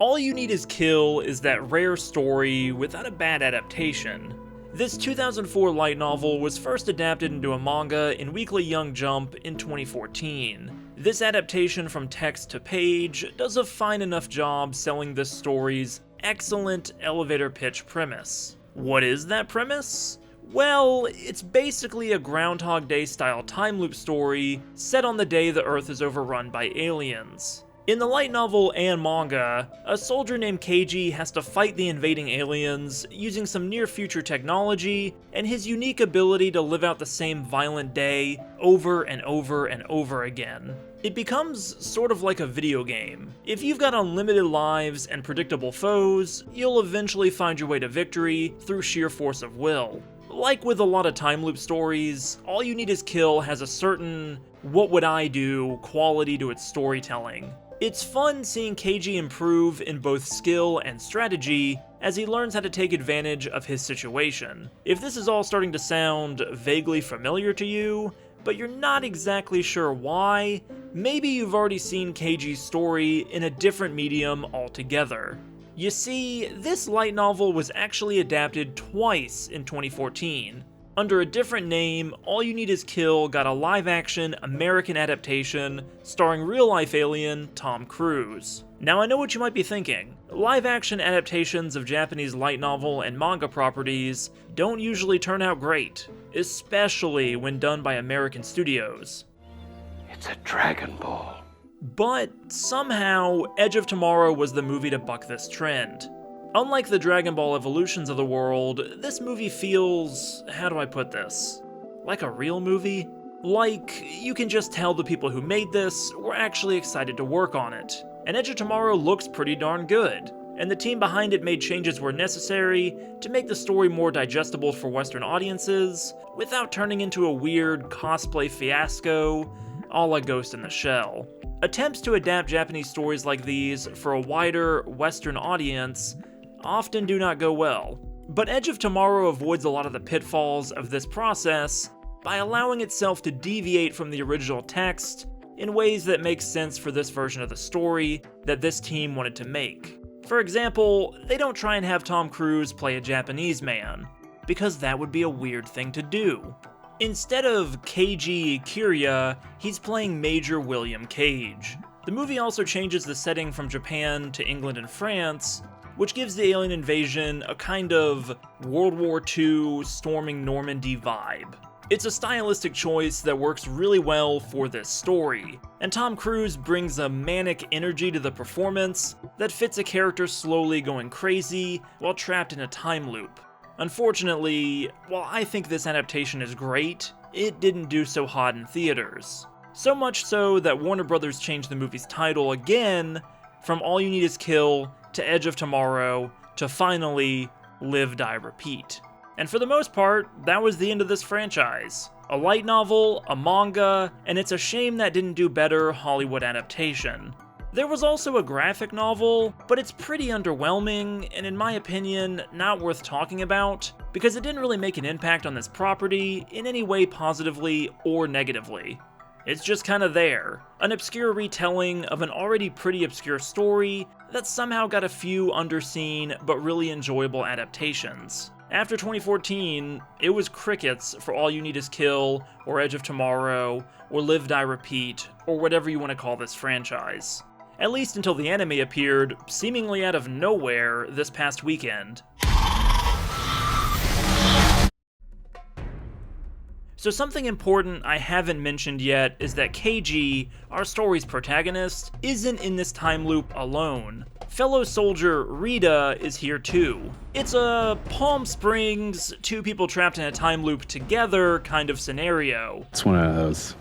All You Need Is Kill is that rare story without a bad adaptation. This 2004 light novel was first adapted into a manga in Weekly Young Jump in 2014. This adaptation from text to page does a fine enough job selling this story's excellent elevator pitch premise. What is that premise? Well, it's basically a Groundhog Day style time loop story set on the day the Earth is overrun by aliens. In the light novel and manga, a soldier named Keiji has to fight the invading aliens using some near-future technology and his unique ability to live out the same violent day over and over and over again. It becomes sort of like a video game. If you've got unlimited lives and predictable foes, you'll eventually find your way to victory through sheer force of will. Like with a lot of time loop stories, All You Need Is Kill has a certain what would I do quality to its storytelling. It's fun seeing Keiji improve in both skill and strategy as he learns how to take advantage of his situation. If this is all starting to sound vaguely familiar to you, but you're not exactly sure why, maybe you've already seen Keiji's story in a different medium altogether. You see, this light novel was actually adapted twice in 2014. Under a different name, All You Need Is Kill got a live-action American adaptation starring real-life alien Tom Cruise. Now I know what you might be thinking. Live-action adaptations of Japanese light novel and manga properties don't usually turn out great, especially when done by American studios. It's a Dragon Ball. But somehow, Edge of Tomorrow was the movie to buck this trend. Unlike the Dragon Ball Evolutions of the world, this movie feels, how do I put this, like a real movie? Like, you can just tell the people who made this were actually excited to work on it. And Edge of Tomorrow looks pretty darn good, and the team behind it made changes where necessary to make the story more digestible for Western audiences, without turning into a weird cosplay fiasco, a la Ghost in the Shell. Attempts to adapt Japanese stories like these for a wider Western audience often do not go well. But Edge of Tomorrow avoids a lot of the pitfalls of this process by allowing itself to deviate from the original text in ways that make sense for this version of the story that this team wanted to make. For example, they don't try and have Tom Cruise play a Japanese man, because that would be a weird thing to do. Instead of Keiji Kiriya, he's playing Major William Cage. The movie also changes the setting from Japan to England and France, which gives the alien invasion a kind of World War II storming Normandy vibe. It's a stylistic choice that works really well for this story, and Tom Cruise brings a manic energy to the performance that fits a character slowly going crazy while trapped in a time loop. Unfortunately, while I think this adaptation is great, it didn't do so hot in theaters. So much so that Warner Brothers changed the movie's title again from All You Need Is Kill to Edge of Tomorrow to finally Live, Die, Repeat. And for the most part, that was the end of this franchise. A light novel, a manga, and it's a shame that didn't do better Hollywood adaptation. There was also a graphic novel, but it's pretty underwhelming, and in my opinion, not worth talking about, because it didn't really make an impact on this property in any way positively or negatively. It's just kinda there, an obscure retelling of an already pretty obscure story that somehow got a few underseen but really enjoyable adaptations. After 2014, it was crickets for All You Need Is Kill, or Edge of Tomorrow, or Live, Die, Repeat, or whatever you want to call this franchise. At least until the anime appeared, seemingly out of nowhere, this past weekend. So something important I haven't mentioned yet is that Keiji, our story's protagonist, isn't in this time loop alone. Fellow soldier Rita is here too. It's a Palm Springs, two people trapped in a time loop together kind of scenario. It's one of those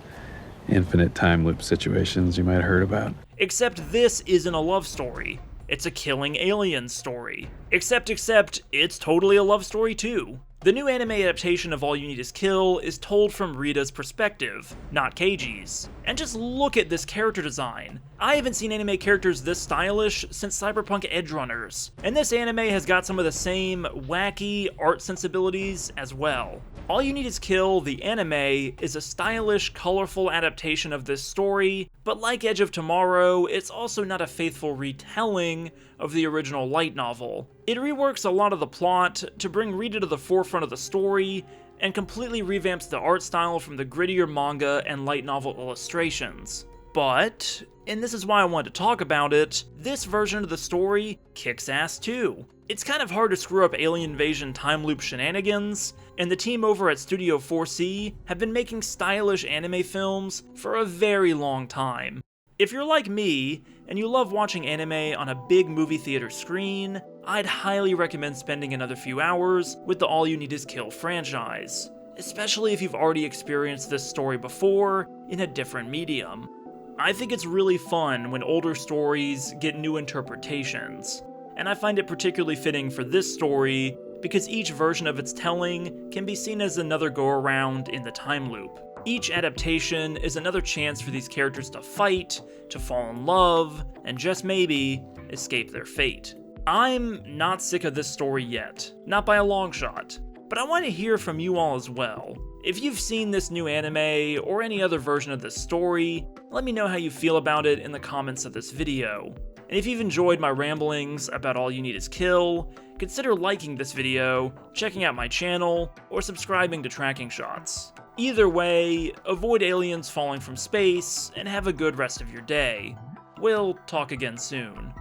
infinite time loop situations you might have heard about. Except this isn't a love story. It's a killing alien story. Except it's totally a love story too. The new anime adaptation of All You Need Is Kill is told from Rita's perspective, not Keiji's. And just look at this character design. I haven't seen anime characters this stylish since Cyberpunk Edgerunners, and this anime has got some of the same wacky art sensibilities as well. All You Need Is Kill, the anime, is a stylish, colorful adaptation of this story, but like Edge of Tomorrow, it's also not a faithful retelling of the original light novel. It reworks a lot of the plot to bring Rita to the forefront of the story, and completely revamps the art style from the grittier manga and light novel illustrations. But, and this is why I wanted to talk about it, this version of the story kicks ass too. It's kind of hard to screw up alien invasion time loop shenanigans, and the team over at Studio 4C have been making stylish anime films for a very long time. If you're like me, and you love watching anime on a big movie theater screen, I'd highly recommend spending another few hours with the All You Need Is Kill franchise, especially if you've already experienced this story before in a different medium. I think it's really fun when older stories get new interpretations, and I find it particularly fitting for this story because each version of its telling can be seen as another go-around in the time loop. Each adaptation is another chance for these characters to fight, to fall in love, and just maybe, escape their fate. I'm not sick of this story yet, not by a long shot, but I want to hear from you all as well. If you've seen this new anime, or any other version of this story, let me know how you feel about it in the comments of this video. And if you've enjoyed my ramblings about All You Need Is Kill, consider liking this video, checking out my channel, or subscribing to Tracking Shots. Either way, avoid aliens falling from space, and have a good rest of your day. We'll talk again soon.